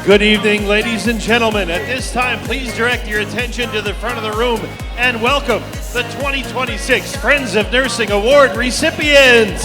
Good evening, ladies and gentlemen. At this time, please direct your attention to the front of the room and welcome the 2026 Friends of Nursing Award recipients.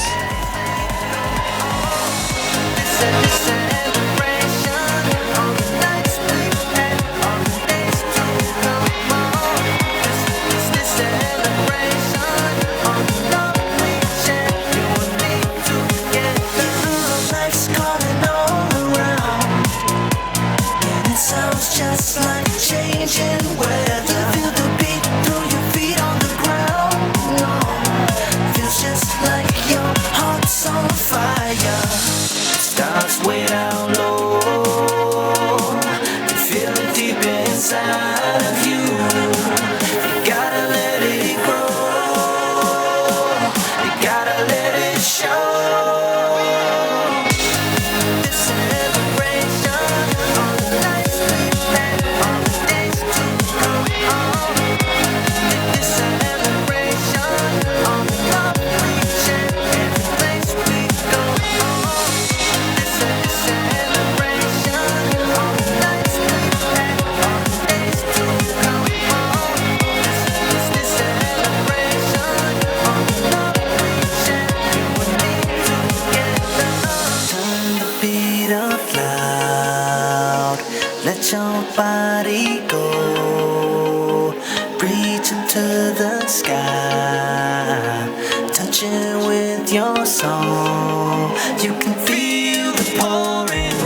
Just like changing weather, feel the beat through your feet on the ground. No, feels just like your heart's on fire. Starts way down low, you feel it deep inside of you. You gotta let it grow, you gotta let it show. Let your body go, reach into the sky, touch it with your soul. You can feel the pouring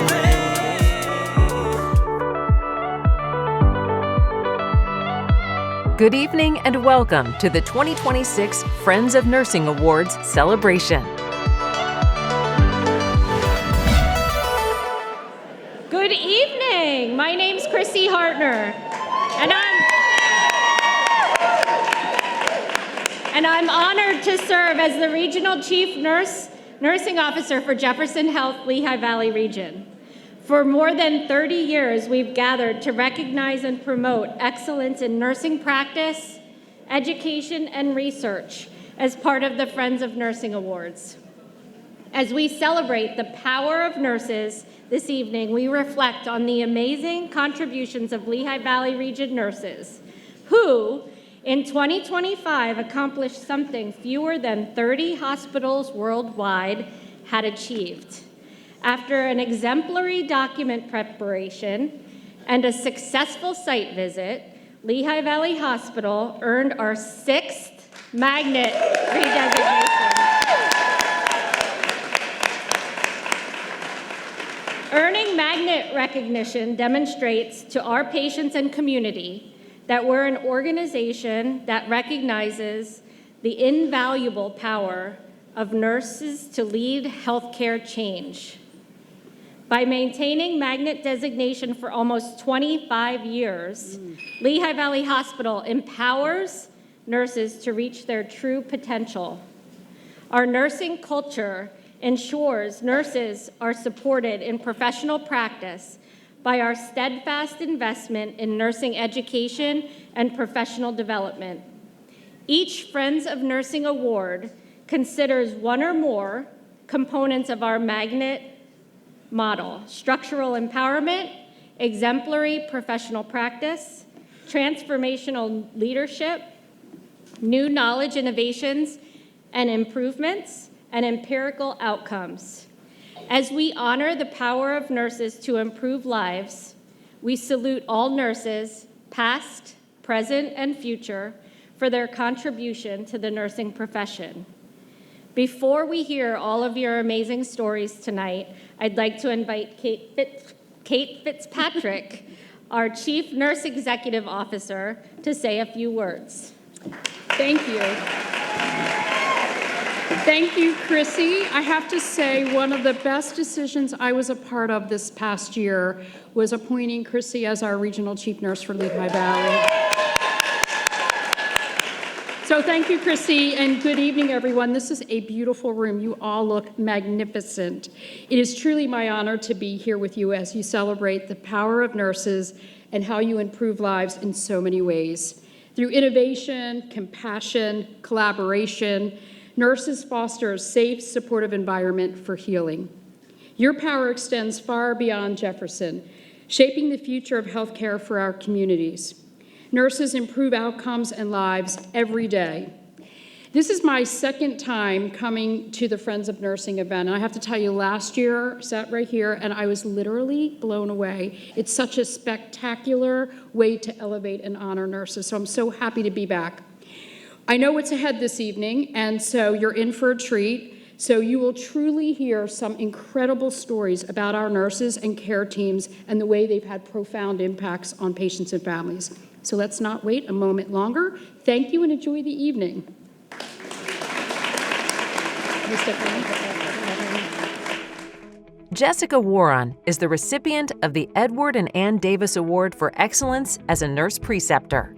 rain. Good evening and welcome to the 2026 Friends of Nursing Awards celebration. Good evening. My name's Chrissy Hartner, and I'm honored to serve as the Regional Chief Nursing Officer for Jefferson Health Lehigh Valley Region. For more than 30 years, we've gathered to recognize and promote excellence in nursing practice, education, and research as part of the Friends of Nursing Awards. As we celebrate the power of nurses this evening, we reflect on the amazing contributions of Lehigh Valley Region nurses who, in 2025, accomplished something fewer than 30 hospitals worldwide had achieved. After an exemplary document preparation and a successful site visit, Lehigh Valley Hospital earned our 6th magnet redesignation. Earning magnet recognition demonstrates to our patients and community that we're an organization that recognizes the invaluable power of nurses to lead healthcare change. By maintaining magnet designation for almost 25 years, Lehigh Valley Hospital empowers nurses to reach their true potential. Our nursing culture ensures nurses are supported in professional practice by our steadfast investment in nursing education and professional development. Each Friends of Nursing Award considers one or more components of our magnet model: structural empowerment, exemplary professional practice, transformational leadership, new knowledge, innovations, and improvements, and empirical outcomes. As we honor the power of nurses to improve lives, we salute all nurses, past, present, and future, for their contribution to the nursing profession. Before we hear all of your amazing stories tonight, I'd like to invite Kate Fitzpatrick, our Chief Nurse Executive Officer, to say a few words. Thank you. Thank you, Chrissy. I have to say, one of the best decisions I was a part of this past year was appointing Chrissy as our Regional Chief Nurse for Lehigh Valley. So thank you, Chrissy, and good evening, everyone. This is a beautiful room. You all look magnificent. It is truly my honor to be here with you as you celebrate the power of nurses and how you improve lives in so many ways. Through innovation, compassion, collaboration, nurses foster a safe, supportive environment for healing. Your power extends far beyond Jefferson. shaping the future of healthcare for our communities. Nurses improve outcomes and lives every day. This is my second time coming to the Friends of Nursing event. And I have to tell you, last year, I sat right here, and I was literally blown away. It's such a spectacular way to elevate and honor nurses, so I'm so happy to be back. I know what's ahead this evening, and so you're in for a treat. So you will truly hear some incredible stories about our nurses and care teams and the way they've had profound impacts on patients and families. So let's not wait a moment longer. Thank you and enjoy the evening. Jessica Warren is the recipient of the Edward and Ann Davis Award for Excellence as a Nurse Preceptor.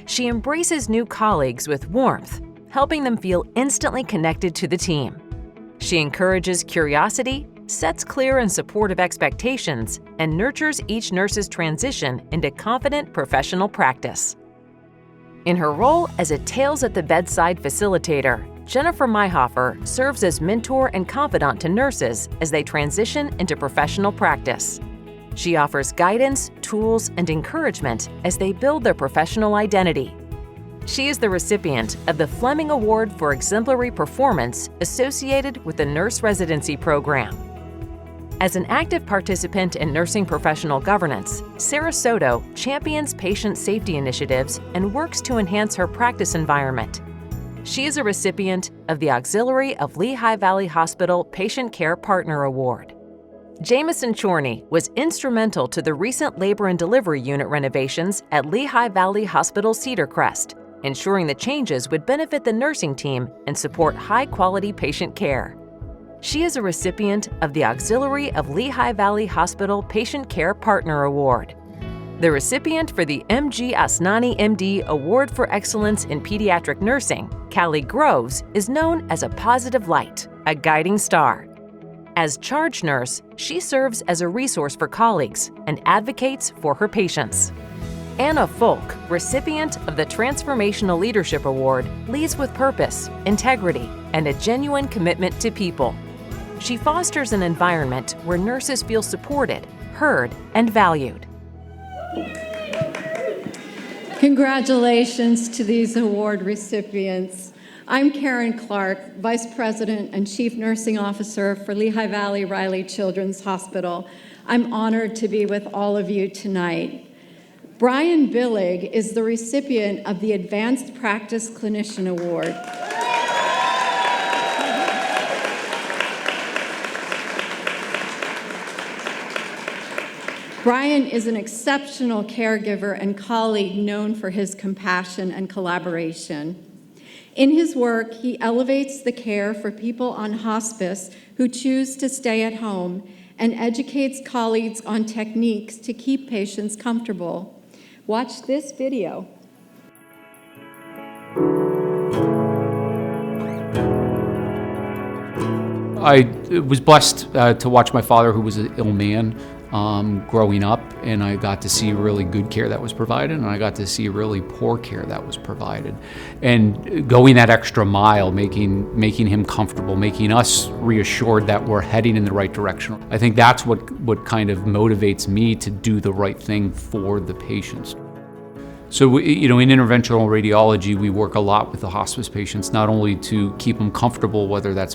She embraces new colleagues with warmth, helping them feel instantly connected to the team. She encourages curiosity, sets clear and supportive expectations, and nurtures each nurse's transition into confident professional practice. In her role as a Tales at the Bedside facilitator, Jennifer Mayhofer serves as mentor and confidant to nurses as they transition into professional practice. She offers guidance, tools, and encouragement as they build their professional identity. She is the recipient of the Fleming Award for Exemplary Performance associated with the Nurse Residency Program. As an active participant in nursing professional governance, Sarah Soto champions patient safety initiatives and works to enhance her practice environment. She is a recipient of the Auxiliary of Lehigh Valley Hospital Patient Care Partner Award. Jamison Chorney was instrumental to the recent labor and delivery unit renovations at Lehigh Valley Hospital Cedar Crest, ensuring the changes would benefit the nursing team and support high-quality patient care. She is a recipient of the Auxiliary of Lehigh Valley Hospital Patient Care Partner Award. The recipient for the M.G. Asnani M.D. Award for Excellence in Pediatric Nursing, Callie Groves, is known as a positive light, a guiding star. As charge nurse, she serves as a resource for colleagues and advocates for her patients. Anna Folk, recipient of the Transformational Leadership Award, leads with purpose, integrity, and a genuine commitment to people. She fosters an environment where nurses feel supported, heard, and valued. Congratulations to these award recipients. I'm Karen Clark, Vice President and Chief Nursing Officer for Lehigh Valley Riley Children's Hospital. I'm honored to be with all of you tonight. Brian Billig is the recipient of the Advanced Practice Clinician Award. Brian is an exceptional caregiver and colleague known for his compassion and collaboration. In his work, he elevates the care for people on hospice who choose to stay at home and educates colleagues on techniques to keep patients comfortable. Watch this video. I was blessed to watch my father, who was an ill man, growing up, and I got to see really good care that was provided, and I got to see really poor care that was provided. And going that extra mile, making him comfortable, making us reassured that we're heading in the right direction. I think that's what kind of motivates me to do the right thing for the patients. So, in interventional radiology, we work a lot with the hospice patients, not only to keep them comfortable, whether that's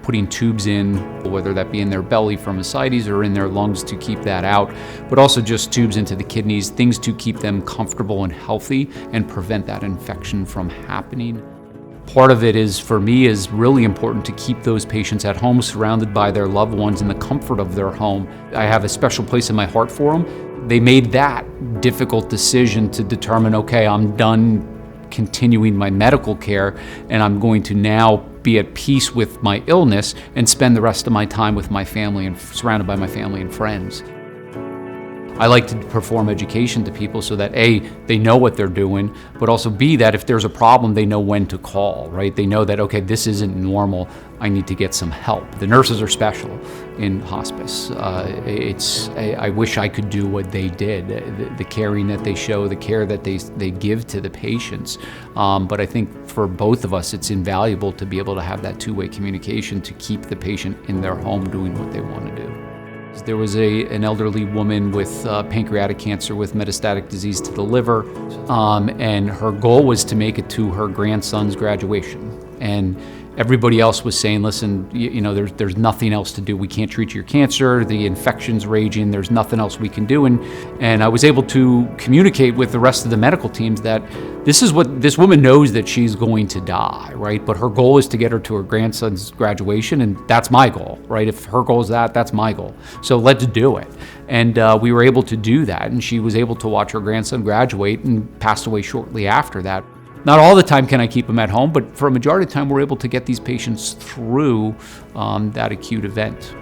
putting tubes in, whether that be in their belly from ascites or in their lungs to keep that out, but also just tubes into the kidneys, things to keep them comfortable and healthy and prevent that infection from happening. Part of it is, for me, is really important to keep those patients at home, surrounded by their loved ones in the comfort of their home. I have a special place in my heart for them. They made that difficult decision to determine, okay, I'm done continuing my medical care, and I'm going to now be at peace with my illness and spend the rest of my time with my family and surrounded by my family and friends. I like to perform education to people so that A, they know what they're doing, but also B, that if there's a problem, they know when to call, right? They know that, okay, this isn't normal, I need to get some help. The nurses are special in hospice. I wish I could do what they did, the caring that they show, the care that they give to the patients. But I think for both of us, it's invaluable to be able to have that two-way communication to keep the patient in their home doing what they want to do. There was an elderly woman with pancreatic cancer with metastatic disease to the liver, and her goal was to make it to her grandson's graduation. And everybody else was saying, listen, you know, there's nothing else to do. We can't treat your cancer. The infection's raging. There's nothing else we can do. And I was able to communicate with the rest of the medical teams that this woman knows that she's going to die, right? But her goal is to get her to her grandson's graduation, and that's my goal, right? If her goal is that's my goal. So let's do it. And we were able to do that, and she was able to watch her grandson graduate and passed away shortly after that. Not all the time can I keep them at home, but for a majority of the time, we're able to get these patients through that acute event.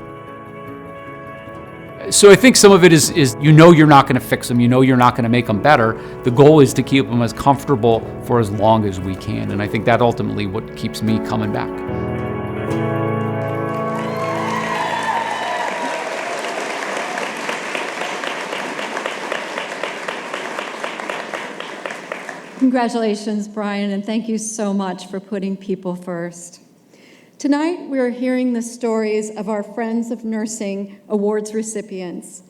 So I think some of it is you know you're not going to fix them, you know you're not going to make them better. The goal is to keep them as comfortable for as long as we can, and I think that ultimately what keeps me coming back. Congratulations, Brian, and thank you so much for putting people first. Tonight, we are hearing the stories of our Friends of Nursing Awards recipients.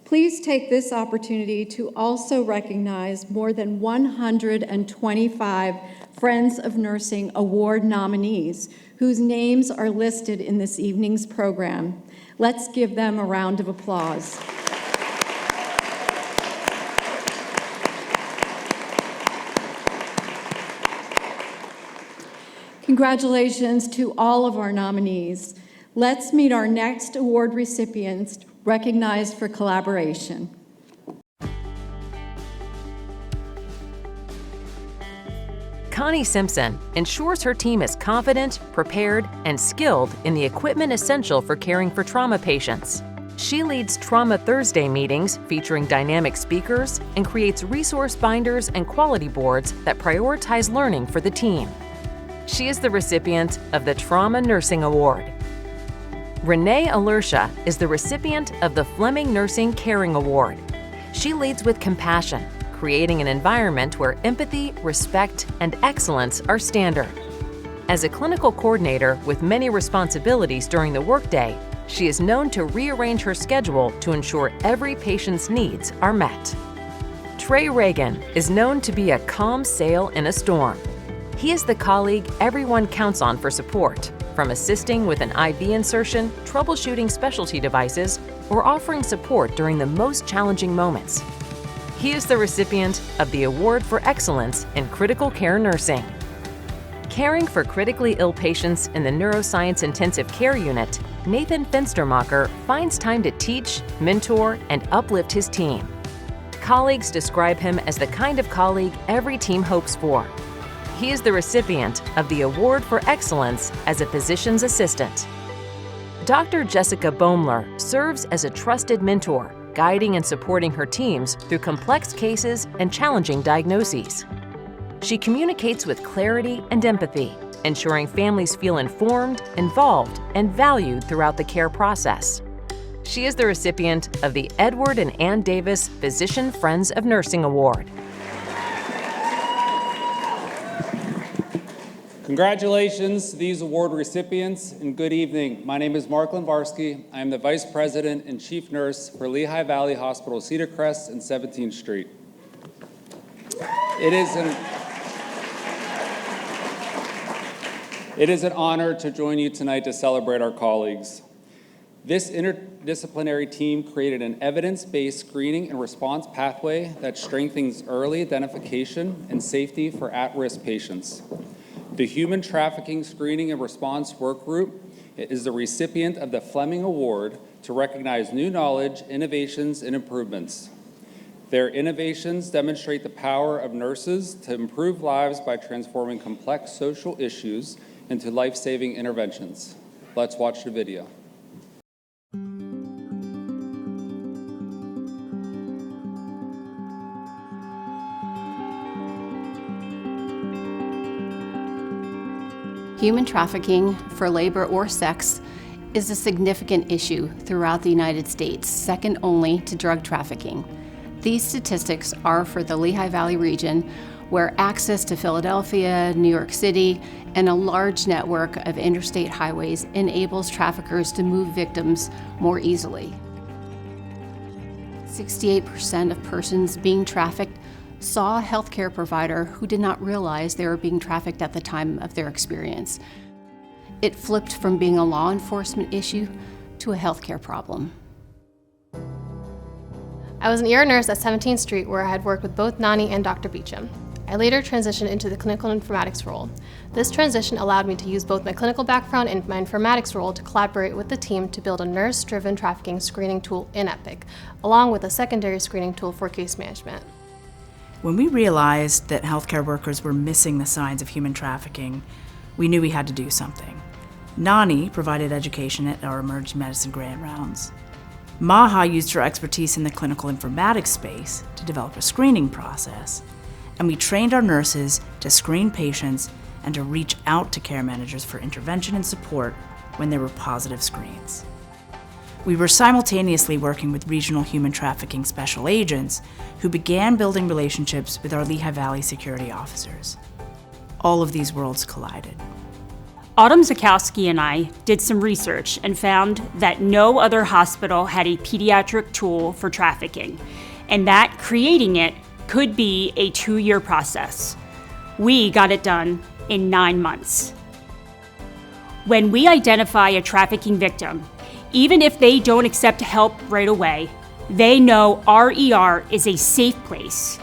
Please take this opportunity to also recognize more than 125 Friends of Nursing Award nominees whose names are listed in this evening's program. Let's give them a round of applause. Congratulations to all of our nominees. Let's meet our next award recipients recognized for collaboration. Connie Simpson ensures her team is confident, prepared, and skilled in the equipment essential for caring for trauma patients. She leads Trauma Thursday meetings featuring dynamic speakers and creates resource binders and quality boards that prioritize learning for the team. She is the recipient of the Trauma Nursing Award. Renee Alertia is the recipient of the Fleming Nursing Caring Award. She leads with compassion, creating an environment where empathy, respect, and excellence are standard. As a clinical coordinator with many responsibilities during the workday, she is known to rearrange her schedule to ensure every patient's needs are met. Trey Reagan is known to be a calm sail in a storm. He is the colleague everyone counts on for support, from assisting with an IV insertion, troubleshooting specialty devices, or offering support during the most challenging moments. He is the recipient of the Award for Excellence in Critical Care Nursing. Caring for critically ill patients in the Neuroscience Intensive Care Unit, Nathan Fenstermacher finds time to teach, mentor, and uplift his team. Colleagues describe him as the kind of colleague every team hopes for. He is the recipient of the Award for Excellence as a Physician's Assistant. Dr. Jessica Boemler serves as a trusted mentor, guiding and supporting her teams through complex cases and challenging diagnoses. She communicates with clarity and empathy, ensuring families feel informed, involved, and valued throughout the care process. She is the recipient of the Edward and Ann Davis Physician Friends of Nursing Award. Congratulations to these award recipients, and good evening. My name is Mark Limvarsky. I am the Vice President and Chief Nurse for Lehigh Valley Hospital, Cedar Crest and 17th Street. It is an honor to join you tonight to celebrate our colleagues. This interdisciplinary team created an evidence-based screening and response pathway that strengthens early identification and safety for at-risk patients. The Human Trafficking Screening and Response Work Group is the recipient of the Fleming Award to recognize new knowledge, innovations, and improvements. Their innovations demonstrate the power of nurses to improve lives by transforming complex social issues into life-saving interventions. Let's watch the video. Human trafficking for labor or sex is a significant issue throughout the United States, second only to drug trafficking. These statistics are for the Lehigh Valley region, where access to Philadelphia, New York City, and a large network of interstate highways enables traffickers to move victims more easily. 68% of persons being trafficked saw a healthcare provider who did not realize they were being trafficked at the time of their experience. It flipped from being a law enforcement issue to a healthcare problem. I was an ER nurse at 17th Street where I had worked with both Nani and Dr. Beecham. I later transitioned into the clinical informatics role. This transition allowed me to use both my clinical background and my informatics role to collaborate with the team to build a nurse-driven trafficking screening tool in Epic, along with a secondary screening tool for case management. When we realized that healthcare workers were missing the signs of human trafficking, we knew we had to do something. Nani provided education at our emergency medicine grant rounds. Maha used her expertise in the clinical informatics space to develop a screening process. And we trained our nurses to screen patients and to reach out to care managers for intervention and support when there were positive screens. We were simultaneously working with regional human trafficking special agents who began building relationships with our Lehigh Valley security officers. All of these worlds collided. Autumn Zakowski and I did some research and found that no other hospital had a pediatric tool for trafficking, and that creating it could be a 2-year process. We got it done in 9 months. When we identify a trafficking victim, even if they don't accept help right away, they know our ER is a safe place.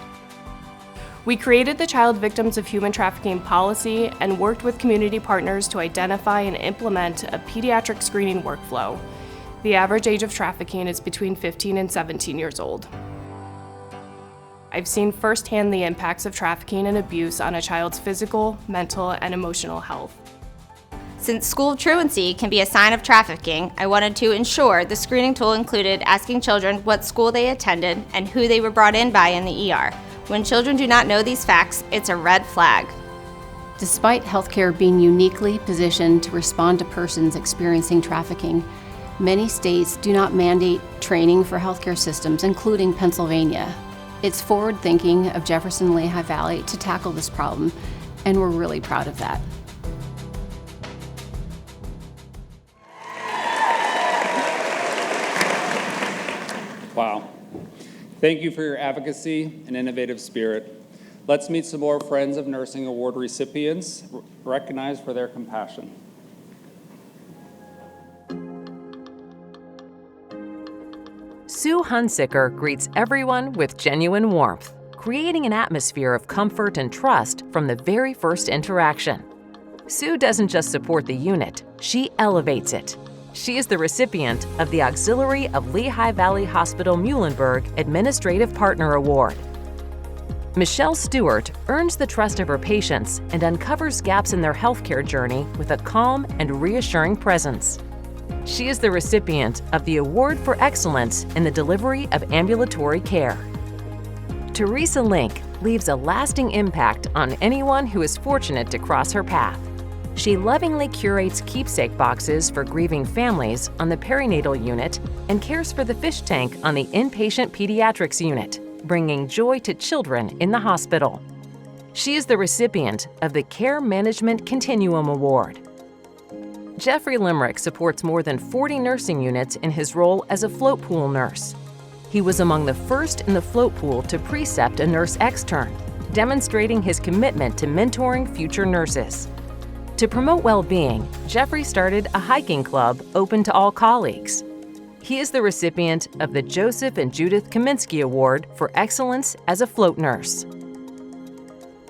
We created the Child Victims of Human Trafficking policy and worked with community partners to identify and implement a pediatric screening workflow. The average age of trafficking is between 15 and 17 years old. I've seen firsthand the impacts of trafficking and abuse on a child's physical, mental, and emotional health. Since school of truancy can be a sign of trafficking, I wanted to ensure the screening tool included asking children what school they attended and who they were brought in by in the ER. When children do not know these facts, it's a red flag. Despite healthcare being uniquely positioned to respond to persons experiencing trafficking, many states do not mandate training for healthcare systems, including Pennsylvania. It's forward thinking of Jefferson Lehigh Valley to tackle this problem, and we're really proud of that. Wow. Thank you for your advocacy and innovative spirit. Let's meet some more Friends of Nursing Award recipients recognized for their compassion. Sue Hunsicker greets everyone with genuine warmth, creating an atmosphere of comfort and trust from the very first interaction. Sue doesn't just support the unit, she elevates it. She is the recipient of the Auxiliary of Lehigh Valley Hospital Muhlenberg Administrative Partner Award. Michelle Stewart earns the trust of her patients and uncovers gaps in their healthcare journey with a calm and reassuring presence. She is the recipient of the Award for Excellence in the Delivery of Ambulatory Care. Teresa Link leaves a lasting impact on anyone who is fortunate to cross her path. She lovingly curates keepsake boxes for grieving families on the perinatal unit and cares for the fish tank on the inpatient pediatrics unit, bringing joy to children in the hospital. She is the recipient of the Care Management Continuum Award. Jeffrey Limerick supports more than 40 nursing units in his role as a float pool nurse. He was among the first in the float pool to precept a nurse extern, demonstrating his commitment to mentoring future nurses. To promote well-being, Jeffrey started a hiking club open to all colleagues. He is the recipient of the Joseph and Judith Kaminsky Award for Excellence as a Float Nurse.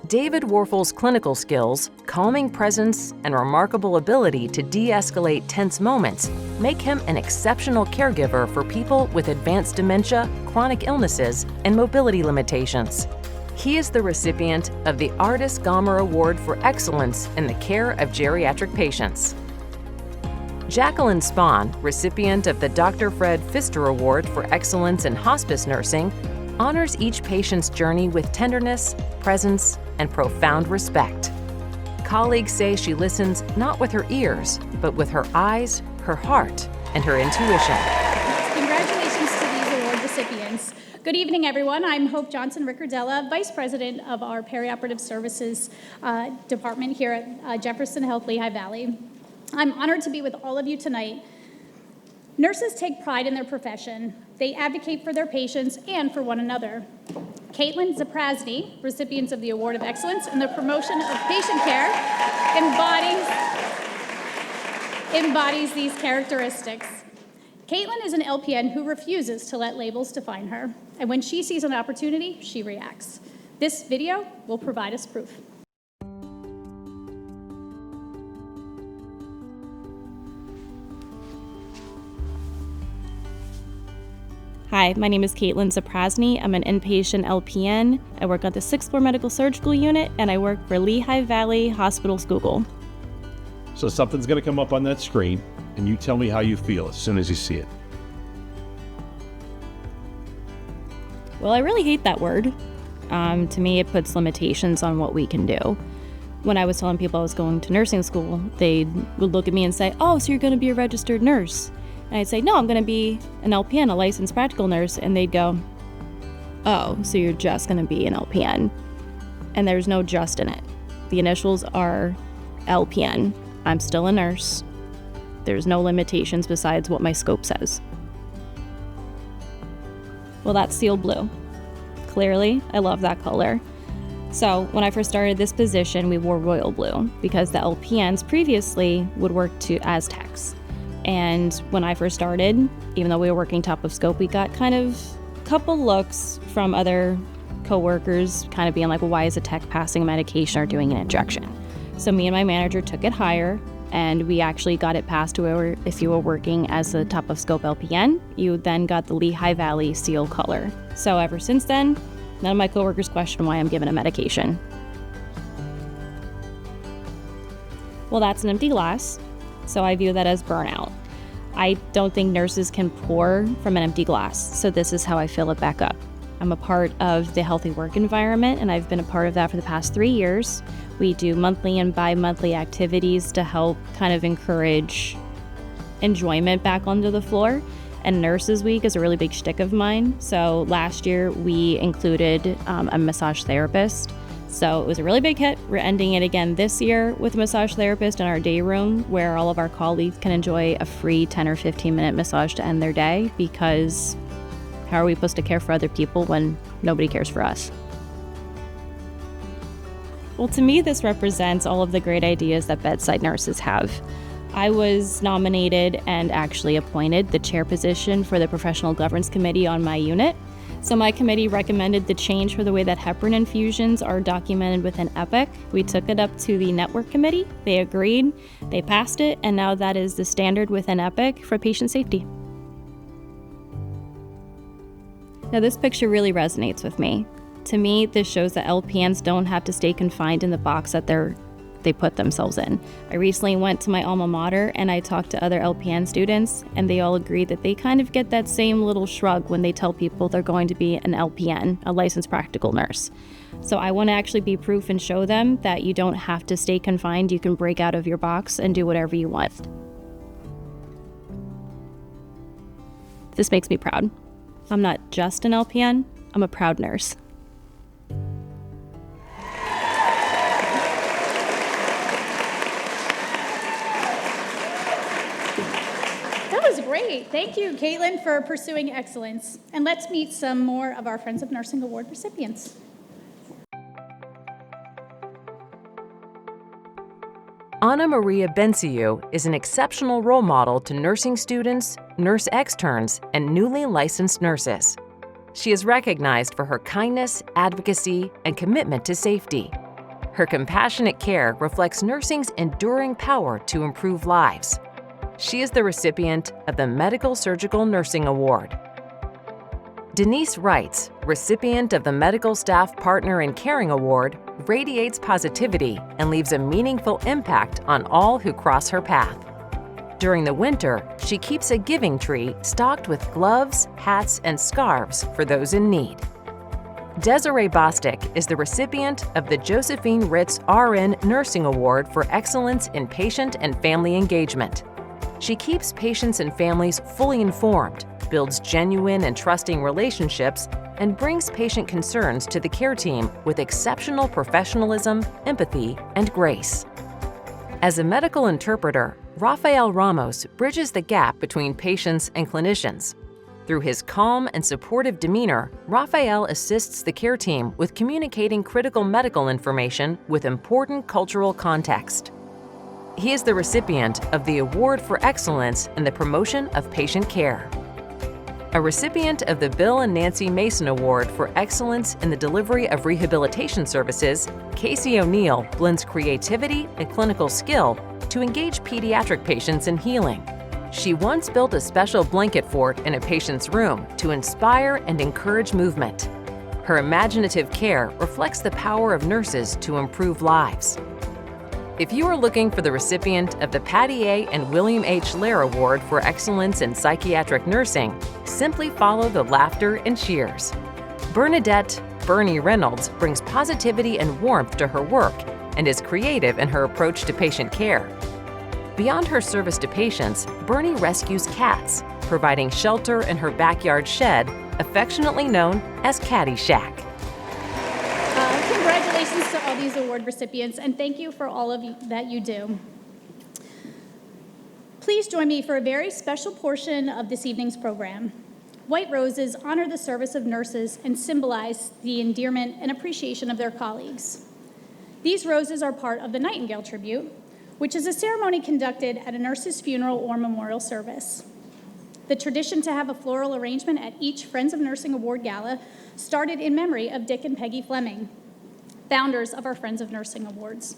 David Warfel's clinical skills, calming presence, and remarkable ability to de-escalate tense moments make him an exceptional caregiver for people with advanced dementia, chronic illnesses, and mobility limitations. He is the recipient of the Artis Gomer Award for Excellence in the Care of Geriatric Patients. Jacqueline Spahn, recipient of the Dr. Fred Pfister Award for Excellence in Hospice Nursing, honors each patient's journey with tenderness, presence, and profound respect. Colleagues say she listens not with her ears, but with her eyes, her heart, and her intuition. Congratulations to these award recipients. Good evening, everyone. I'm Hope Johnson Riccardella, Vice President of our Perioperative Services Department here at Jefferson Health Lehigh Valley. I'm honored to be with all of you tonight. Nurses take pride in their profession, They advocate for their patients and for one another. Caitlin Zaprasny, recipient of the Award of Excellence in the Promotion of Patient Care, embodies these characteristics. Caitlin is an LPN who refuses to let labels define her, and when she sees an opportunity, she reacts. This video will provide us proof. Hi, my name is Caitlin Zaprasny. I'm an inpatient LPN. I work at the 6th Floor Medical Surgical Unit, and I work for Lehigh Valley Hospital Schuylkill. So something's going to come up on that screen, and you tell me how you feel as soon as you see it. Well, I really hate that word. To me, it puts limitations on what we can do. When I was telling people I was going to nursing school, they would look at me and say, "Oh, so you're going to be a registered nurse?" And I'd say, "No, I'm going to be an LPN, a licensed practical nurse." And they'd go, "Oh, so you're just going to be an LPN." And there's no just in it. The initials are LPN. I'm still a nurse. There's no limitations besides what my scope says. Well, that's seal blue. Clearly, I love that color. So when I first started this position, we wore royal blue because the LPNs previously would work as techs. And when I first started, even though we were working top of scope, we got kind of a couple looks from other coworkers kind of being like, "Well, why is a tech passing a medication or doing an injection?" So me and my manager took it higher, and we actually got it passed to where if you were working as a top of scope LPN, you then got the Lehigh Valley seal color. So ever since then, none of my coworkers question why I'm given a medication. Well, that's an empty glass, so I view that as burnout. I don't think nurses can pour from an empty glass, so this is how I fill it back up. I'm a part of the healthy work environment, and I've been a part of that for the past 3 years. We do monthly and bi-monthly activities to help kind of encourage enjoyment back onto the floor. And Nurses Week is a really big shtick of mine. So last year we included a massage therapist. So it was a really big hit. We're ending it again this year with a massage therapist in our day room where all of our colleagues can enjoy a free 10 or 15-minute massage to end their day, because how are we supposed to care for other people when nobody cares for us? Well, to me, this represents all of the great ideas that bedside nurses have. I was nominated and actually appointed the chair position for the Professional Governance Committee on my unit. So my committee recommended the change for the way that heparin infusions are documented within EPIC. We took it up to the network committee. They agreed, they passed it, and now that is the standard within EPIC for patient safety. Now this picture really resonates with me. To me, this shows that LPNs don't have to stay confined in the box that they put themselves in. I recently went to my alma mater and I talked to other LPN students, and they all agreed that they kind of get that same little shrug when they tell people they're going to be an LPN, a licensed practical nurse. So I want to actually be proof and show them that you don't have to stay confined. You can break out of your box and do whatever you want. This makes me proud. I'm not just an LPN, I'm a proud nurse. Great. Thank you, Caitlin, for pursuing excellence. And let's meet some more of our Friends of Nursing Award recipients. Ana Maria Benciu is an exceptional role model to nursing students, nurse externs, and newly licensed nurses. She is recognized for her kindness, advocacy, and commitment to safety. Her compassionate care reflects nursing's enduring power to improve lives. She is the recipient of the Medical Surgical Nursing Award. Denise Wrights, recipient of the Medical Staff Partner in Caring Award, radiates positivity and leaves a meaningful impact on all who cross her path. During the winter, she keeps a giving tree stocked with gloves, hats, and scarves for those in need. Desiree Bostic is the recipient of the Josephine Ritz RN Nursing Award for Excellence in Patient and Family Engagement. She keeps patients and families fully informed, builds genuine and trusting relationships, and brings patient concerns to the care team with exceptional professionalism, empathy, and grace. As a medical interpreter, Rafael Ramos bridges the gap between patients and clinicians. Through his calm and supportive demeanor, Raphael assists the care team with communicating critical medical information with important cultural context. He is the recipient of the Award for Excellence in the Promotion of Patient Care. A recipient of the Bill and Nancy Mason Award for Excellence in the Delivery of Rehabilitation Services, Casey O'Neill blends creativity and clinical skill to engage pediatric patients in healing. She once built a special blanket fort in a patient's room to inspire and encourage movement. Her imaginative care reflects the power of nurses to improve lives. If you are looking for the recipient of the Patty A. and William H. Lair Award for Excellence in Psychiatric Nursing, simply follow the laughter and cheers. Bernadette Bernie Reynolds brings positivity and warmth to her work and is creative in her approach to patient care. Beyond her service to patients, Bernie rescues cats, providing shelter in her backyard shed, affectionately known as Catty Shack. Congratulations to all these award recipients, and thank you for all of you that you do. Please join me for a very special portion of this evening's program. White roses honor the service of nurses and symbolize the endearment and appreciation of their colleagues. These roses are part of the Nightingale Tribute, which is a ceremony conducted at a nurse's funeral or memorial service. The tradition to have a floral arrangement at each Friends of Nursing Award Gala started in memory of Dick and Peggy Fleming, founders of our Friends of Nursing Awards.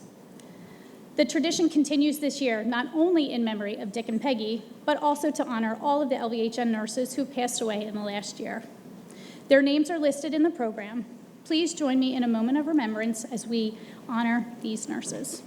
The tradition continues this year, not only in memory of Dick and Peggy, but also to honor all of the LVHN nurses who passed away in the last year. Their names are listed in the program. Please join me in a moment of remembrance as we honor these nurses.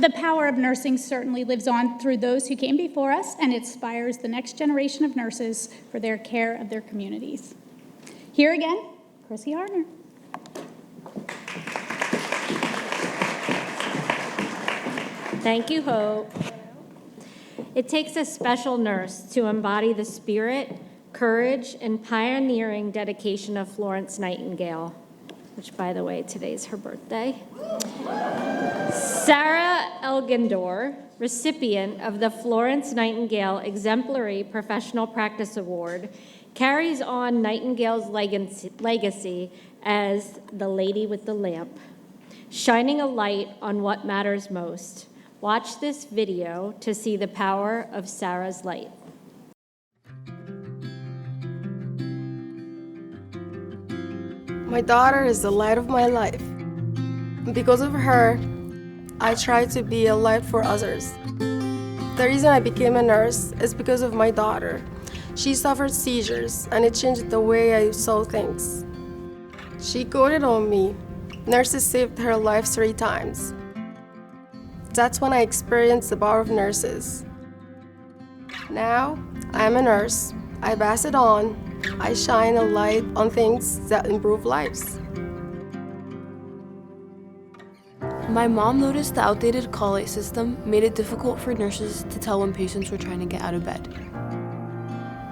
The power of nursing certainly lives on through those who came before us and inspires the next generation of nurses for their care of their communities. Here again, Chrissy Hartner. Thank you, Hope. It takes a special nurse to embody the spirit, courage, and pioneering dedication of Florence Nightingale, which, by the way, today's her birthday. Sarah Elgendor, recipient of the Florence Nightingale Exemplary Professional Practice Award, carries on Nightingale's legacy as the lady with the lamp, shining a light on what matters most. Watch this video to see the power of Sarah's light. My daughter is the light of my life. Because of her, I try to be a light for others. The reason I became a nurse is because of my daughter. She suffered seizures, and it changed the way I saw things. She quoted on me, "Nurses saved her life 3 times." That's when I experienced the power of nurses. Now, I'm a nurse. I pass it on. I shine a light on things that improve lives. My mom noticed the outdated call-out system made it difficult for nurses to tell when patients were trying to get out of bed.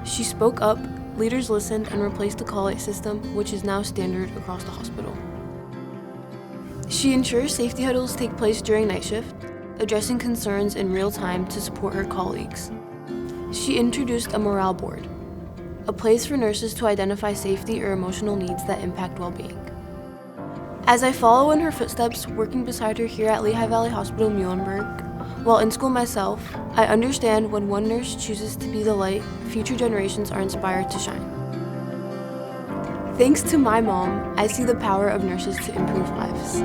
She spoke up, leaders listened, and replaced the call-out system, which is now standard across the hospital. She ensures safety huddles take place during night shift, addressing concerns in real time to support her colleagues. She introduced a morale board, a place for nurses to identify safety or emotional needs that impact well-being. As I follow in her footsteps, working beside her here at Lehigh Valley Hospital, Muhlenberg, while in school myself, I understand when one nurse chooses to be the light, future generations are inspired to shine. Thanks to my mom, I see the power of nurses to improve lives.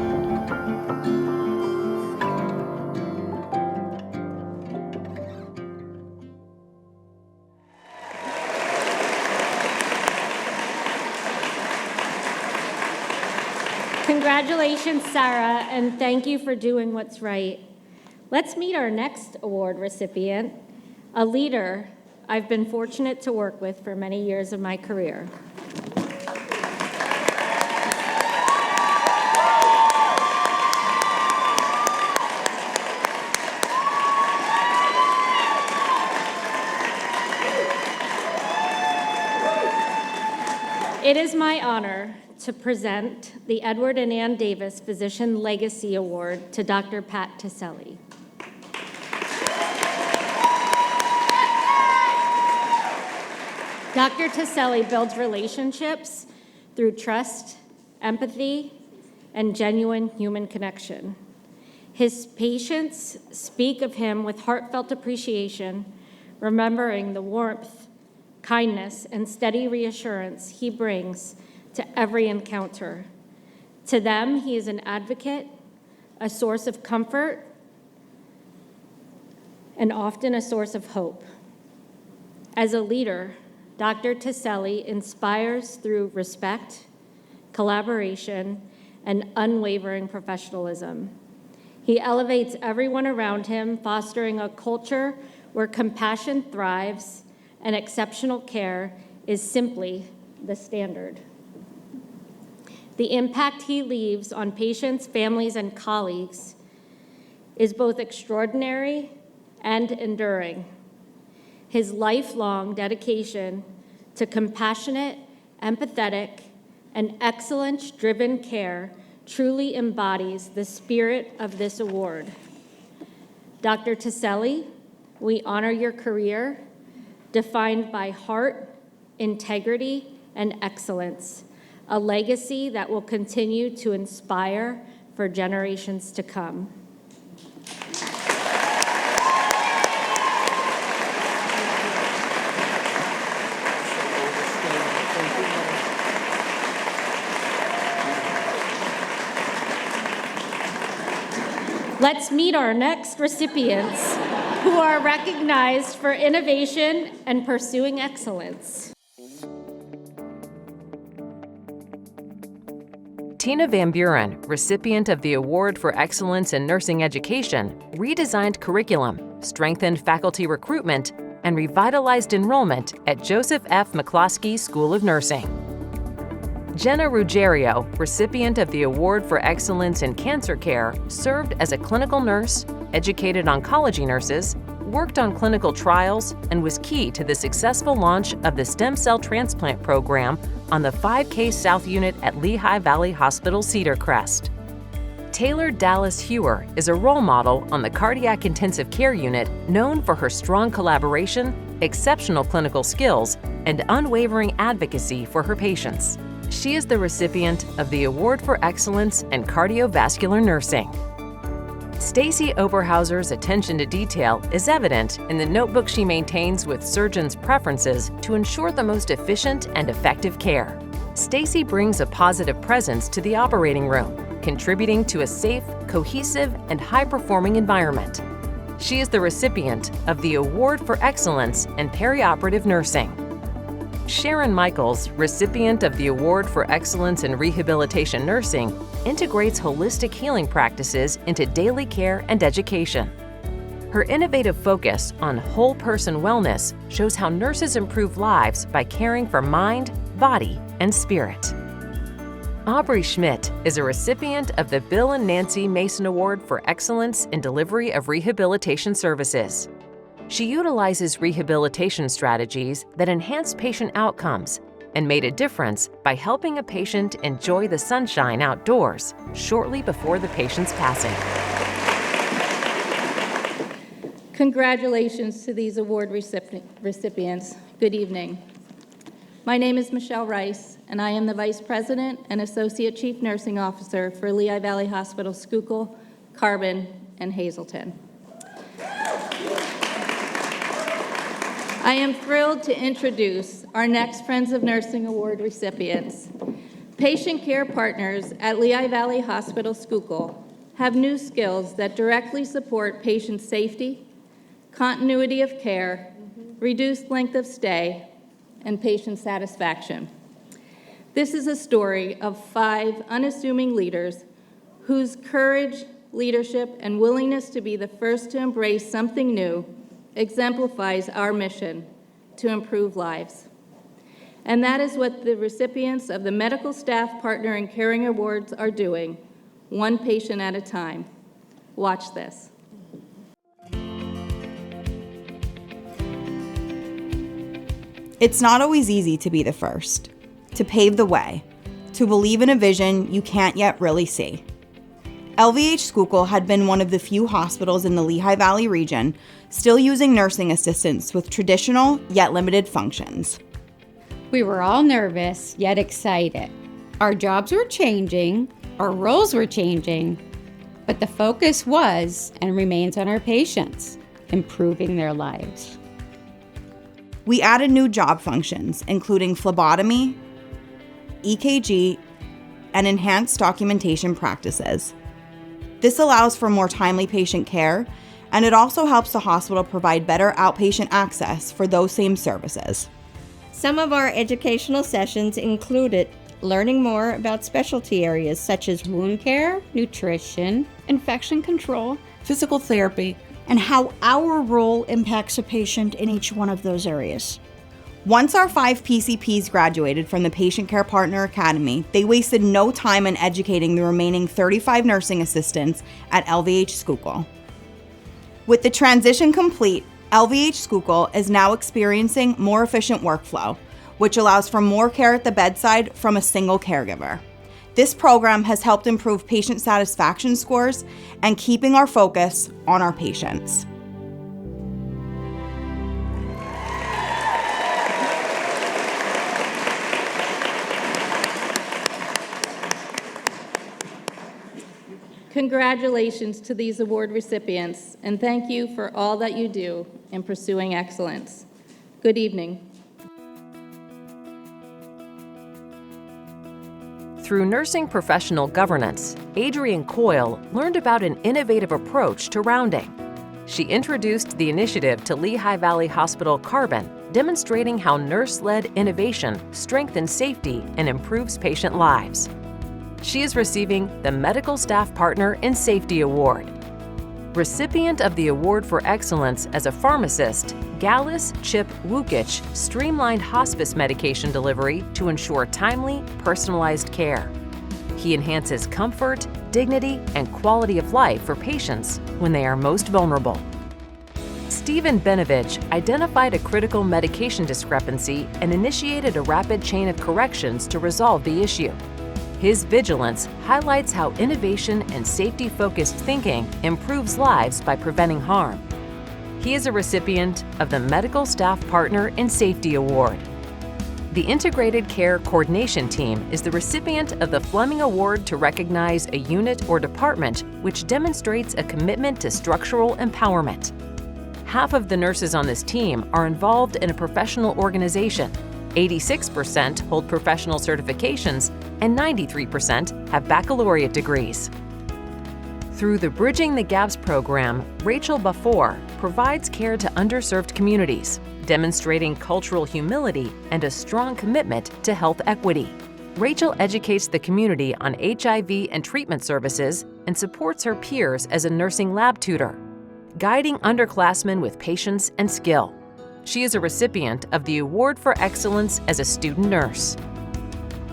Congratulations, Sarah, and thank you for doing what's right. Let's meet our next award recipient, a leader I've been fortunate to work with for many years of my career. It is my honor to present the Edward and Ann Davis Physician Legacy Award to Dr. Pat Tiselli. Dr. Tiselli builds relationships through trust, empathy, and genuine human connection. His patients speak of him with heartfelt appreciation, remembering the warmth, kindness, and steady reassurance he brings to every encounter. To them, he is an advocate, a source of comfort, and often a source of hope. As a leader, Dr. Tiselli inspires through respect, collaboration, and unwavering professionalism. He elevates everyone around him, fostering a culture where compassion thrives and exceptional care is simply the standard. The impact he leaves on patients, families, and colleagues is both extraordinary and enduring. His lifelong dedication to compassionate, empathetic, and excellence-driven care truly embodies the spirit of this award. Dr. Tiselli, we honor your career, defined by heart, integrity, and excellence, a legacy that will continue to inspire for generations to come. Let's meet our next recipients who are recognized for innovation and pursuing excellence. Tina Van Buren, recipient of the Award for Excellence in Nursing Education, redesigned curriculum, strengthened faculty recruitment, and revitalized enrollment at Joseph F. McCloskey School of Nursing. Jenna Ruggiero, recipient of the Award for Excellence in Cancer Care, served as a clinical nurse, educated oncology nurses, worked on clinical trials, and was key to the successful launch of the stem cell transplant program on the 5K South Unit at Lehigh Valley Hospital Cedar Crest. Taylor Dallas Hewer is a role model on the Cardiac Intensive Care Unit, known for her strong collaboration, exceptional clinical skills, and unwavering advocacy for her patients. She is the recipient of the Award for Excellence in Cardiovascular Nursing. Stacy Oberhauser's attention to detail is evident in the notebook she maintains with surgeons' preferences to ensure the most efficient and effective care. Stacy brings a positive presence to the operating room, contributing to a safe, cohesive, and high-performing environment. She is the recipient of the Award for Excellence in Perioperative Nursing. Sharon Michaels, recipient of the Award for Excellence in Rehabilitation Nursing, integrates holistic healing practices into daily care and education. Her innovative focus on whole person wellness shows how nurses improve lives by caring for mind, body, and spirit. Aubrey Schmidt is a recipient of the Bill and Nancy Mason Award for Excellence in Delivery of Rehabilitation Services. She utilizes rehabilitation strategies that enhance patient outcomes and made a difference by helping a patient enjoy the sunshine outdoors shortly before the patient's passing. Congratulations to these award recipients. Good evening. My name is Michelle Rice, and I am the Vice President and Associate Chief Nursing Officer for Lehigh Valley Hospital Schuylkill, Carbon, and Hazleton. I am thrilled to introduce our next Friends of Nursing Award recipients. Patient care partners at Lehigh Valley Hospital Schuylkill have new skills that directly support patient safety, continuity of care, reduced length of stay, and patient satisfaction. This is a story of 5 unassuming leaders whose courage, leadership, and willingness to be the first to embrace something new exemplifies our mission to improve lives. And that is what the recipients of the Medical Staff Partner in Caring Awards are doing, one patient at a time. Watch this. It's not always easy to be the first, to pave the way, to believe in a vision you can't yet really see. LVH Schuylkill had been one of the few hospitals in the Lehigh Valley region still using nursing assistants with traditional yet limited functions. We were all nervous yet excited. Our jobs were changing, our roles were changing, but the focus was and remains on our patients, improving their lives. We added new job functions, including phlebotomy, EKG, and enhanced documentation practices. This allows for more timely patient care, and it also helps the hospital provide better outpatient access for those same services. Some of our educational sessions included learning more about specialty areas such as wound care, nutrition, infection control, physical therapy, and how our role impacts a patient in each one of those areas. Once our 5 PCPs graduated from the Patient Care Partner Academy, they wasted no time in educating the remaining 35 nursing assistants at LVH Schuylkill. With the transition complete, LVH Schuylkill is now experiencing more efficient workflow, which allows for more care at the bedside from a single caregiver. This program has helped improve patient satisfaction scores and keeping our focus on our patients. Congratulations to these award recipients, and thank you for all that you do in pursuing excellence. Good evening. Through nursing professional governance, Adrienne Coyle learned about an innovative approach to rounding. She introduced the initiative to Lehigh Valley Hospital Carbon, demonstrating how nurse-led innovation strengthens safety and improves patient lives. She is receiving the Medical Staff Partner in Safety Award. Recipient of the Award for Excellence as a Pharmacist, Gallus Chip Wukich streamlined hospice medication delivery to ensure timely, personalized care. He enhances comfort, dignity, and quality of life for patients when they are most vulnerable. Stephen Benovich identified a critical medication discrepancy and initiated a rapid chain of corrections to resolve the issue. His vigilance highlights how innovation and safety-focused thinking improves lives by preventing harm. He is a recipient of the Medical Staff Partner in Safety Award. The Integrated Care Coordination Team is the recipient of the Fleming Award to recognize a unit or department which demonstrates a commitment to structural empowerment. Half of the nurses on this team are involved in a professional organization. 86% hold professional certifications, and 93% have baccalaureate degrees. Through the Bridging the Gaps program, Rachel Bafour provides care to underserved communities, demonstrating cultural humility and a strong commitment to health equity. Rachel educates the community on HIV and treatment services and supports her peers as a nursing lab tutor. guiding underclassmen with patience and skill. She is a recipient of the Award for Excellence as a Student Nurse.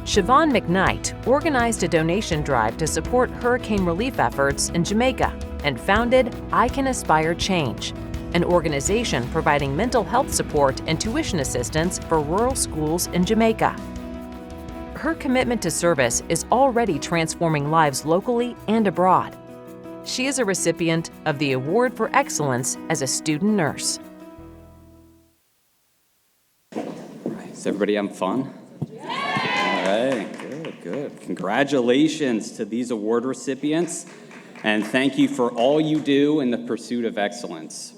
Siobhan McKnight organized a donation drive to support hurricane relief efforts in Jamaica and founded I Can Aspire Change, an organization providing mental health support and tuition assistance for rural schools in Jamaica. Her commitment to service is already transforming lives locally and abroad. She is a recipient of the Award for Excellence as a Student Nurse. Is everybody having fun? All right, good. Congratulations to these award recipients, and thank you for all you do in the pursuit of excellence.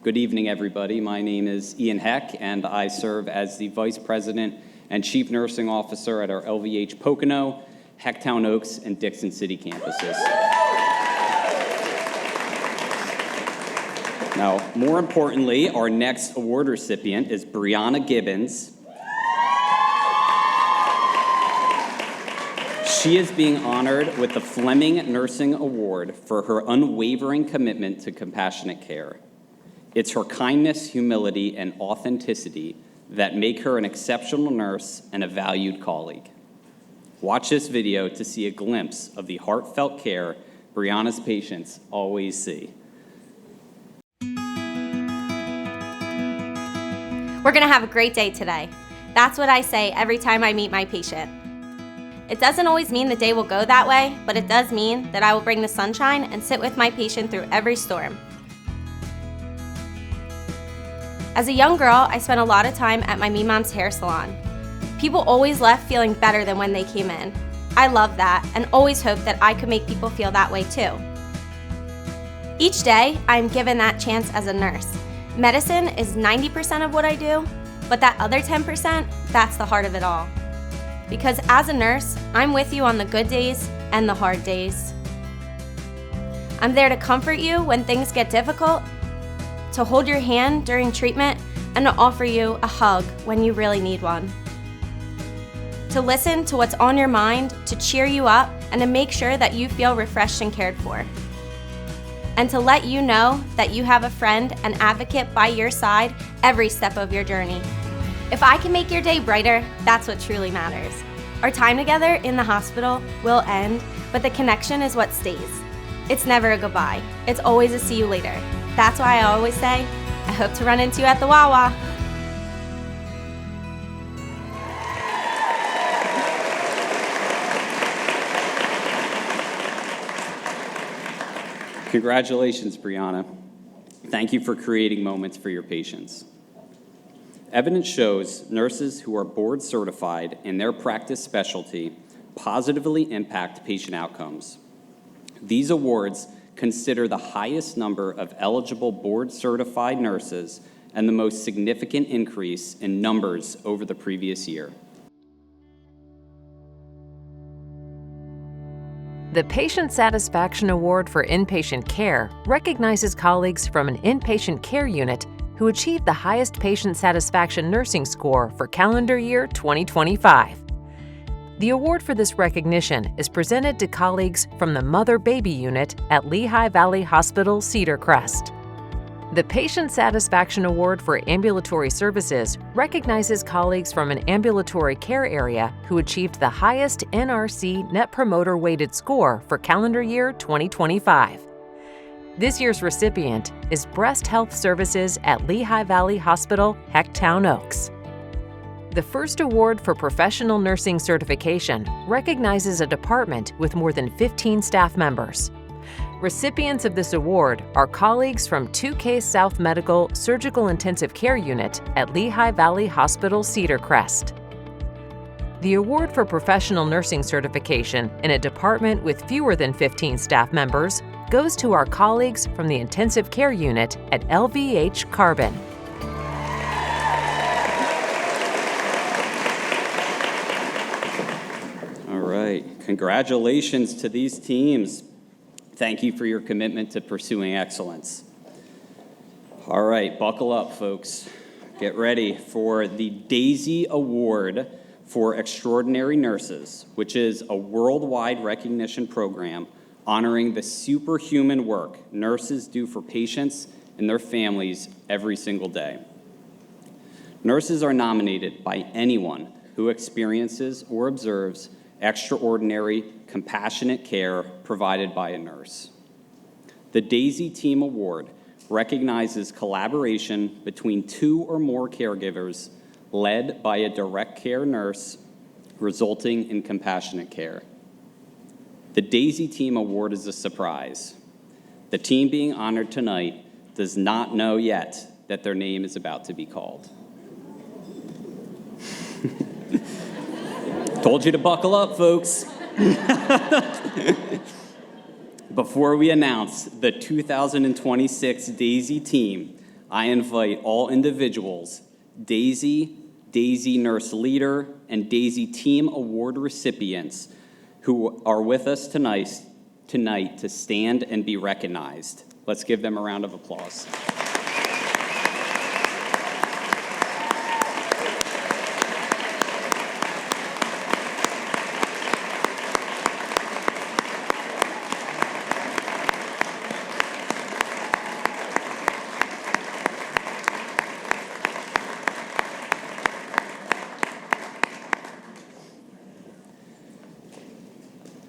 Good evening, everybody. My name is Ian Heck, and I serve as the Vice President and Chief Nursing Officer at our LVH Pocono, Hecktown Oaks, and Dixon City campuses. Now, more importantly, our next award recipient is Brianna Gibbons. She is being honored with the Fleming Nursing Award for her unwavering commitment to compassionate care. It's her kindness, humility, and authenticity that make her an exceptional nurse and a valued colleague. Watch this video to see a glimpse of the heartfelt care Brianna's patients always see. We're gonna have a great day today. That's what I say every time I meet my patient. It doesn't always mean the day will go that way, but it does mean that I will bring the sunshine and sit with my patient through every storm. As a young girl, I spent a lot of time at my mom's hair salon. People always left feeling better than when they came in. I love that and always hoped that I could make people feel that way too. Each day, I'm given that chance as a nurse. Medicine is 90% of what I do, but that other 10%, that's the heart of it all. Because as a nurse, I'm with you on the good days and the hard days. I'm there to comfort you when things get difficult, to hold your hand during treatment, and to offer you a hug when you really need one. To listen to what's on your mind, to cheer you up, and to make sure that you feel refreshed and cared for. And to let you know that you have a friend and advocate by your side every step of your journey. If I can make your day brighter, that's what truly matters. Our time together in the hospital will end, but the connection is what stays. It's never a goodbye. It's always a see you later. That's why I always say, I hope to run into you at the Wawa. Congratulations, Brianna. Thank you for creating moments for your patients. Evidence shows nurses who are board certified in their practice specialty positively impact patient outcomes. These awards consider the highest number of eligible board-certified nurses and the most significant increase in numbers over the previous year. The Patient Satisfaction Award for Inpatient Care recognizes colleagues from an inpatient care unit who achieved the highest patient satisfaction nursing score for calendar year 2025. The award for this recognition is presented to colleagues from the Mother-Baby Unit at Lehigh Valley Hospital, Cedar Crest. The Patient Satisfaction Award for Ambulatory Services recognizes colleagues from an ambulatory care area who achieved the highest NRC Net Promoter Weighted score for calendar year 2025. This year's recipient is Breast Health Services at Lehigh Valley Hospital, Hecktown Oaks. The first award for professional nursing certification recognizes a department with more than 15 staff members. Recipients of this award are colleagues from 2K South Medical Surgical Intensive Care Unit at Lehigh Valley Hospital, Cedar Crest. The award for professional nursing certification in a department with fewer than 15 staff members goes to our colleagues from the Intensive Care Unit at LVH Carbon. Congratulations to these teams. Thank you for your commitment to pursuing excellence. All right, buckle up, folks. Get ready for the Daisy Award for Extraordinary Nurses, which is a worldwide recognition program honoring the superhuman work nurses do for patients and their families every single day. Nurses are nominated by anyone who experiences or observes extraordinary, compassionate care provided by a nurse. The Daisy Team Award recognizes collaboration between 2 or more caregivers led by a direct care nurse, resulting in compassionate care. The Daisy Team Award is a surprise. The team being honored tonight does not know yet that their name is about to be called. Told you to buckle up, folks. Before we announce the 2026 Daisy Team, I invite all individuals, Daisy Nurse Leader, and Daisy Team Award recipients who are with us tonight to stand and be recognized. Let's give them a round of applause.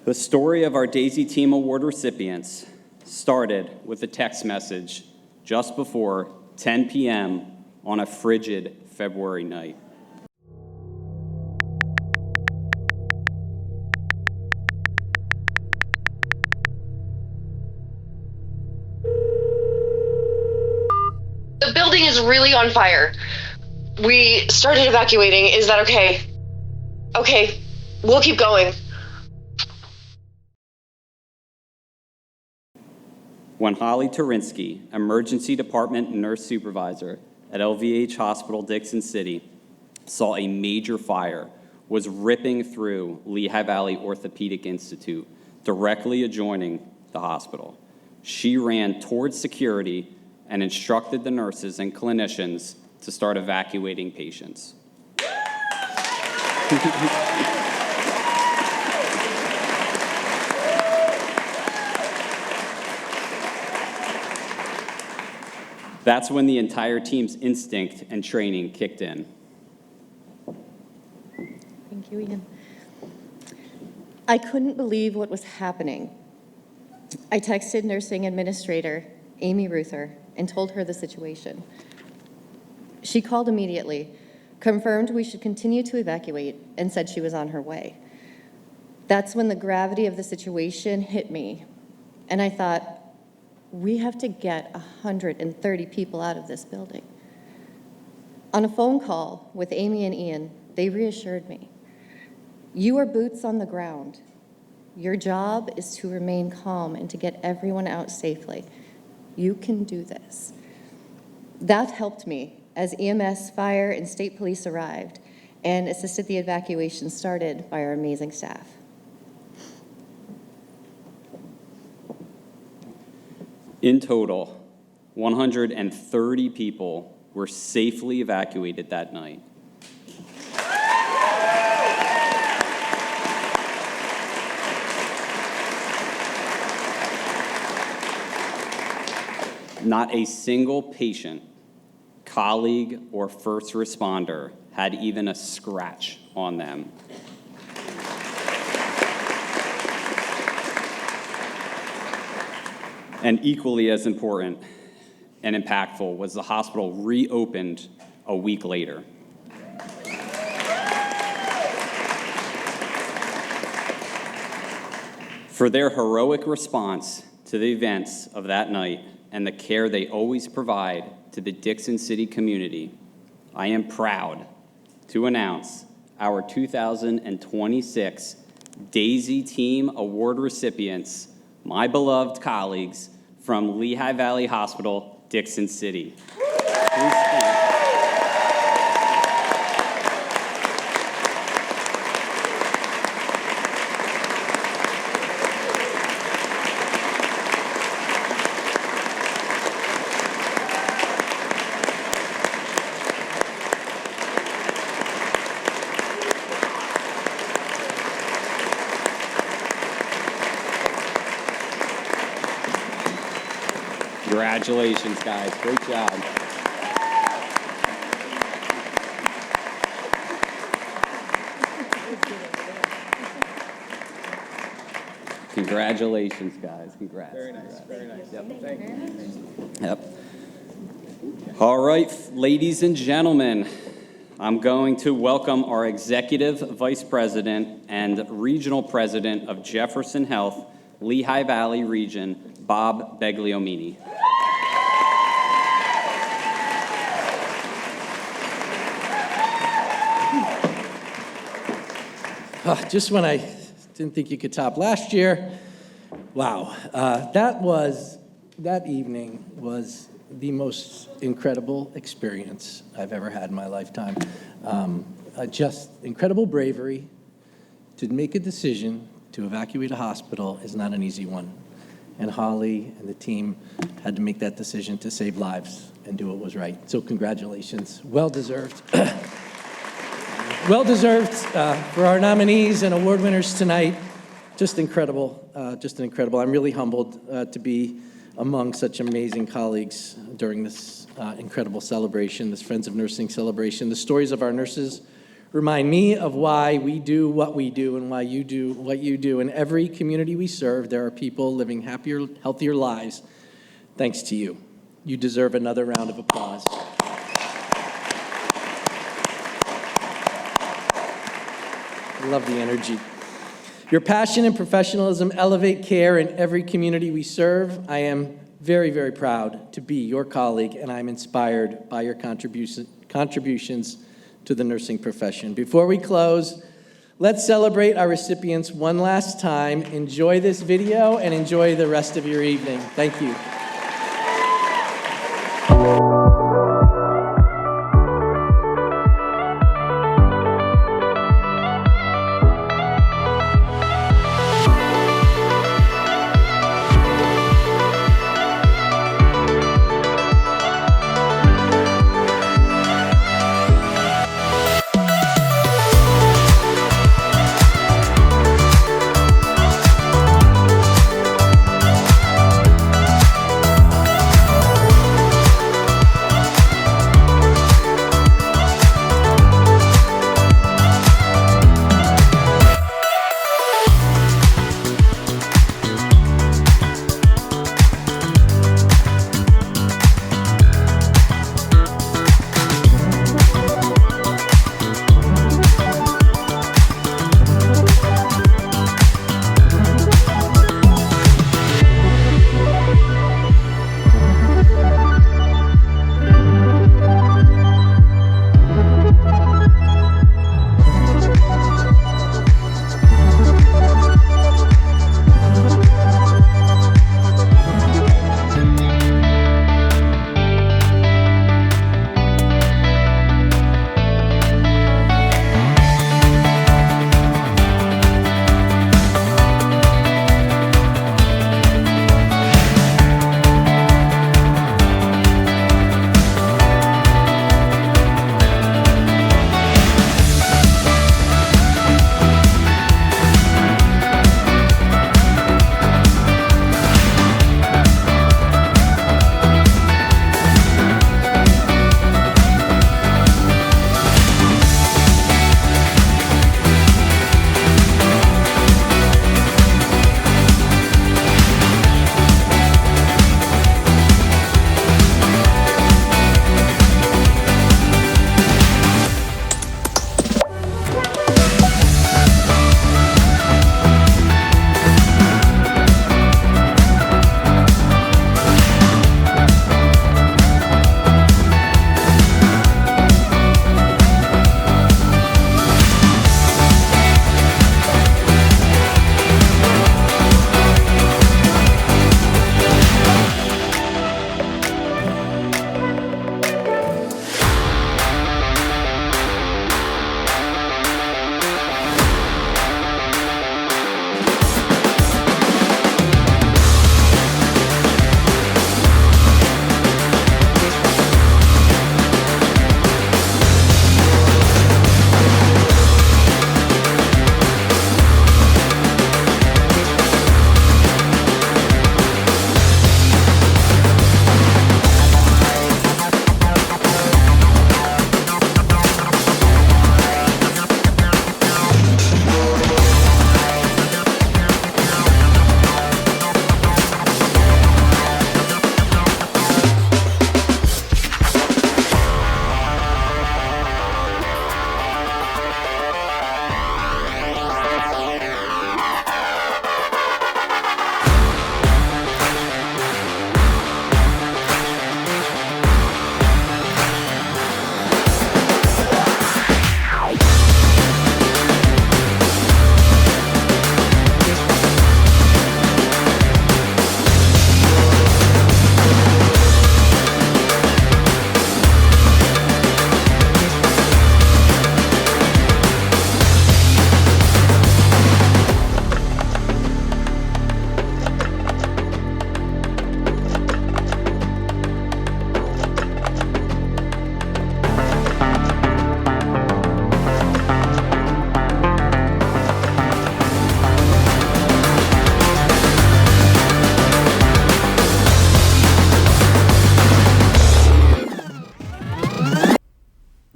The story of our Daisy Team Award recipients started with a text message just before 10 p.m. on a frigid February night. The building is really on fire. We started evacuating. Is that okay? Okay, we'll keep going. When Holly Turinsky, Emergency Department Nurse Supervisor at LVH Hospital Dixon City, saw a major fire was ripping through Lehigh Valley Orthopedic Institute, directly adjoining the hospital. She ran towards security and instructed the nurses and clinicians to start evacuating patients. That's when the entire team's instinct and training kicked in. Thank you, Ian. I couldn't believe what was happening. I texted nursing administrator Amy Ruther and told her the situation. She called immediately, confirmed we should continue to evacuate, and said she was on her way. That's when the gravity of the situation hit me, and I thought, we have to get 130 people out of this building. On a phone call with Amy and Ian, they reassured me. You are boots on the ground. Your job is to remain calm and to get everyone out safely. You can do this. That helped me as EMS, fire, and state police arrived and assisted the evacuation started by our amazing staff. In total, 130 people were safely evacuated that night. Not a single patient, colleague, or first responder had even a scratch on them. And equally as important and impactful was the hospital reopened a week later. For their heroic response to the events of that night and the care they always provide to the Dixon City community, I am proud to announce our 2026 Daisy Team Award recipients, my beloved colleagues from Lehigh Valley Hospital, Dixon City. Please stand. Congratulations, guys. Great job. Congratulations, guys. Congrats. Very nice, very nice. Yep, thank you. Yep. All right, ladies and gentlemen, I'm going to welcome our Executive Vice President and Regional President of Jefferson Health, Lehigh Valley Region, Bob Begliomini. Just when I didn't think you could top last year, wow. That evening was the most incredible experience I've ever had in my lifetime. Just incredible bravery. To make a decision to evacuate a hospital is not an easy one. And Holly and the team had to make that decision to save lives and do what was right. So congratulations, well-deserved. Well-deserved for our nominees and award winners tonight. Just incredible, I'm really humbled to be among such amazing colleagues during this incredible celebration, this Friends of Nursing celebration. The stories of our nurses remind me of why we do what we do and why you do what you do. In every community we serve, there are people living happier, healthier lives thanks to you. You deserve another round of applause. I love the energy. Your passion and professionalism elevate care in every community we serve. I am very, very proud to be your colleague, and I'm inspired by your contributions to the nursing profession. Before we close, let's celebrate our recipients one last time. Enjoy this video and enjoy the rest of your evening. Thank you.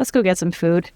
let's go get some food.